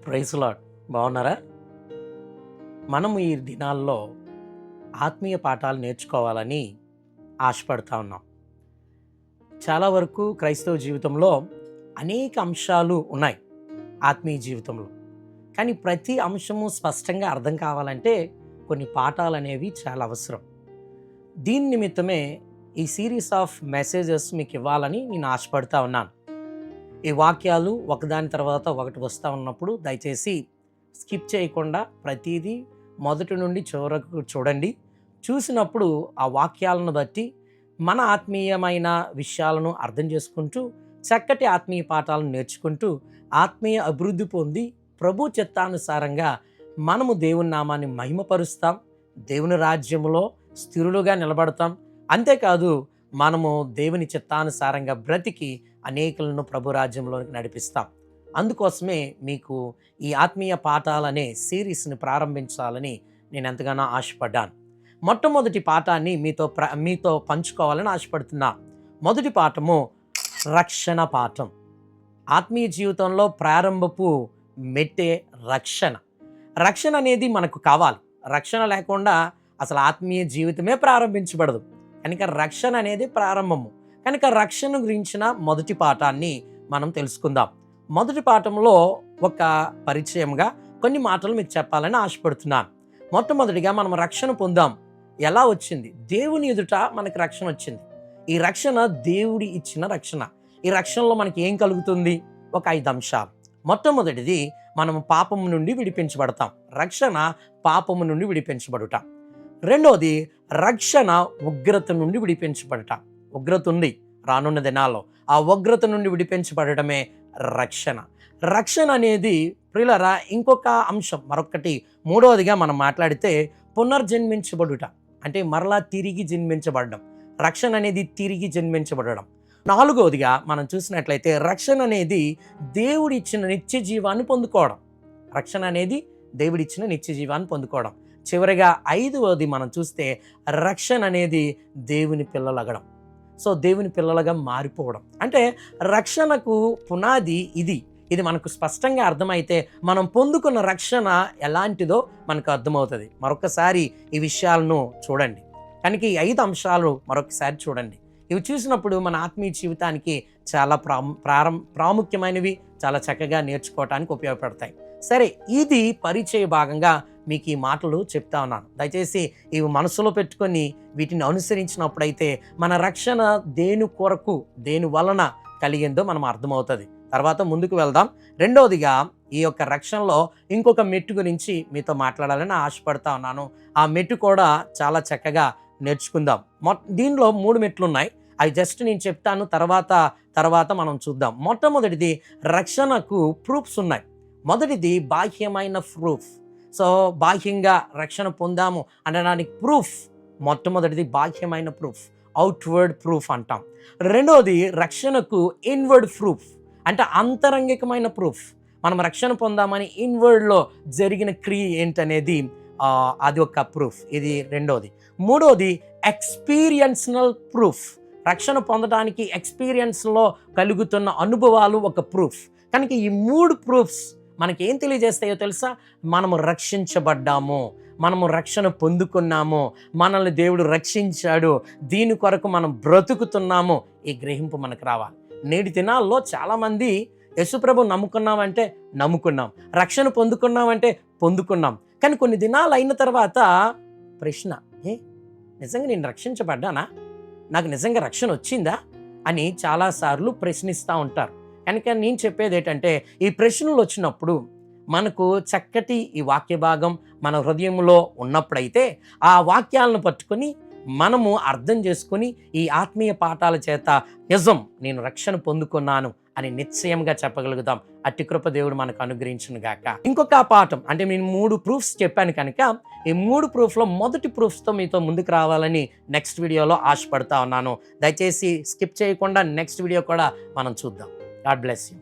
Praise lord. బాగున్నారా? మనము ఈ దినాల్లో ఆత్మీయ పాఠాలు నేర్చుకోవాలని ఆశపడతా ఉన్నాం. చాలా వరకు క్రైస్తవ జీవితంలో అనేక అంశాలు ఉన్నాయి ఆత్మీయ జీవితంలో. కానీ ప్రతి అంశము స్పష్టంగా అర్థం కావాలంటే కొన్ని పాఠాలు అనేవి చాలా అవసరం. దీని నిమిత్తమే ఈ సిరీస్ ఆఫ్ మెసేజెస్ మీకు ఇవ్వాలని నేను ఆశపడతా ఉన్నాను. ఈ వాక్యాలు ఒకదాని తర్వాత ఒకటి వస్తూ ఉన్నప్పుడు దయచేసి స్కిప్ చేయకుండా ప్రతిదీ మొదటి నుండి చివరకు చూడండి. చూసినప్పుడు ఆ వాక్యాలను బట్టి మన ఆత్మీయమైన విషయాలను అర్థం చేసుకుంటూ చక్కటి ఆత్మీయ పాఠాలను నేర్చుకుంటూ ఆత్మీయ అభివృద్ధి పొంది ప్రభు చిత్తానుసారంగా మనము దేవుని నామాన్ని మహిమపరుస్తాం, దేవుని రాజ్యంలో స్థిరులుగా నిలబడతాం. అంతేకాదు మనము దేవుని చిత్తానుసారంగా బ్రతికి అనేకులను ప్రభు రాజ్యంలోనికి నడిపిస్తాం. అందుకోసమే మీకు ఈ ఆత్మీయ పాఠాలనే సిరీస్ని ప్రారంభించాలని నేను ఎంతగానో ఆశపడ్డాను. మొట్టమొదటి పాఠాన్ని మీతో పంచుకోవాలని ఆశపడుతున్నా. మొదటి పాఠము రక్షణ పాఠం. ఆత్మీయ జీవితంలో ప్రారంభపు మెట్టే రక్షణ. రక్షణ అనేది మనకు కావాలి. రక్షణ లేకుండా అసలు ఆత్మీయ జీవితమే ప్రారంభించబడదు. కనుక రక్షణ అనేది ప్రారంభము. కనుక రక్షణ గురించిన మొదటి పాఠాన్ని మనం తెలుసుకుందాం. మొదటి పాఠంలో ఒక పరిచయంగా కొన్ని మాటలు మీకు చెప్పాలని ఆశపడుతున్నాను. మొట్టమొదటిగా మనం రక్షణ పొందాం. ఎలా వచ్చింది? దేవుని ఎదుట మనకి రక్షణ వచ్చింది. ఈ రక్షణ దేవుడి ఇచ్చిన రక్షణ. ఈ రక్షణలో మనకి ఏం కలుగుతుంది? ఒక 5 అంశాలు. మొట్టమొదటిది, మనము పాపము నుండి విడిపించబడతాం. రక్షణ పాపము నుండి విడిపించబడుట. రెండోది, రక్షణ ఉగ్రత నుండి విడిపించబడట. ఉగ్రత ఉంది రానున్న దినాల్లో. ఆ ఉగ్రత నుండి విడిపించబడటమే రక్షణ. రక్షణ అనేది ప్రియులారా ఇంకొక అంశం. మరొకటి మూడవదిగా మనం మాట్లాడితే పునర్జన్మించబడుట, అంటే మరలా తిరిగి జన్మించబడడం. రక్షణ అనేది తిరిగి జన్మించబడడం. నాలుగవదిగా మనం చూసినట్లయితే రక్షణ అనేది దేవుడిచ్చిన నిత్య జీవాన్ని పొందుకోవడం. రక్షణ అనేది దేవుడిచ్చిన నిత్య జీవాన్ని పొందుకోవడం. చివరిగా 5వది మనం చూస్తే రక్షణ అనేది దేవుని పిల్లలగడం. సో దేవుని పిల్లలుగా మారిపోవడం. అంటే రక్షణకు పునాది ఇది మనకు స్పష్టంగా అర్థమైతే మనం పొందుకున్న రక్షణ ఎలాంటిదో మనకు అర్థమవుతుంది. మరొకసారి ఈ విషయాలను చూడండి. కనుక ఈ 5 అంశాలు మరొకసారి చూడండి. ఇవి చూసినప్పుడు మన ఆత్మీయ జీవితానికి చాలా ప్రాముఖ్యమైనవి, చాలా చక్కగా నేర్చుకోవటానికి ఉపయోగపడతాయి. సరే, ఇది పరిచయ భాగంగా మీకు ఈ మాటలు చెప్తా ఉన్నాను. దయచేసి ఇవి మనసులో పెట్టుకొని వీటిని అనుసరించినప్పుడైతే మన రక్షణ దేని కొరకు, దేని వలన కలిగిందో మనం అర్థమవుతుంది. తర్వాత ముందుకు వెళ్దాం. రెండవదిగా ఈ యొక్క రక్షణలో ఇంకొక మెట్టు గురించి మీతో మాట్లాడాలని ఆశపడతా ఉన్నాను. ఆ మెట్టు కూడా చాలా చక్కగా నేర్చుకుందాం. దీనిలో 3 మెట్లు ఉన్నాయి. అవి జస్ట్ నేను చెప్తాను, తర్వాత మనం చూద్దాం. మొట్టమొదటిది, రక్షణకు ప్రూఫ్స్ ఉన్నాయి. మొదటిది బాహ్యమైన ప్రూఫ్. సో బాహ్యంగా రక్షణ పొందాము అనడానికి ప్రూఫ్. మొట్టమొదటిది బాహ్యమైన ప్రూఫ్, అవుట్వర్డ్ ప్రూఫ్ అంటాం. రెండోది రక్షణకు ఇన్వర్డ్ ప్రూఫ్, అంటే అంతరంగికమైన ప్రూఫ్. మనం రక్షణ పొందామని ఇన్వర్డ్లో జరిగిన క్రియ ఏంటనేది అది ఒక ప్రూఫ్. ఇది రెండోది. మూడోది ఎక్స్పీరియన్షనల్ ప్రూఫ్. రక్షణ పొందడానికి ఎక్స్పీరియన్స్లో కలుగుతున్న అనుభవాలు ఒక ప్రూఫ్. కనుక ఈ 3 ప్రూఫ్స్ మనకి ఏం తెలియజేస్తాయో తెలుసా? మనము రక్షించబడ్డాము, మనము రక్షణ పొందుకున్నాము, మనల్ని దేవుడు రక్షించాడు, దీని కొరకు మనం బ్రతుకుతున్నాము. ఈ గ్రహింపు మనకు రావాలి. నేటి దినాల్లో చాలామంది యేసుప్రభు నమ్ముకున్నామంటే నమ్ముకున్నాం, రక్షణ పొందుకున్నామంటే పొందుకున్నాం. కానీ కొన్ని దినాలు అయిన తర్వాత ప్రశ్న, నిజంగా నేను రక్షించబడ్డానా? నాకు నిజంగా రక్షణ వచ్చిందా అని చాలాసార్లు ప్రశ్నిస్తూ ఉంటారు. కనుక నేను చెప్పేది ఏంటంటే, ఈ ప్రశ్నలు వచ్చినప్పుడు మనకు చక్కటి ఈ వాక్య భాగం మన హృదయంలో ఉన్నప్పుడైతే ఆ వాక్యాలను పట్టుకొని మనము అర్థం చేసుకొని ఈ ఆత్మీయ పాఠాల చేత నిజం నేను రక్షణ పొందుకున్నాను అని నిశ్చయంగా చెప్పగలుగుతాం. అట్టి కృప దేవుడు మనకు అనుగ్రహించును గాక. ఇంకొక పాఠం, అంటే నేను 3 ప్రూఫ్స్ చెప్పాను కనుక ఈ 3 ప్రూఫ్లో మొదటి ప్రూఫ్స్తో మీతో ముందుకు రావాలని నెక్స్ట్ వీడియోలో ఆశపడతా ఉన్నాను. దయచేసి స్కిప్ చేయకుండా నెక్స్ట్ వీడియో కూడా మనం చూద్దాం. God bless you.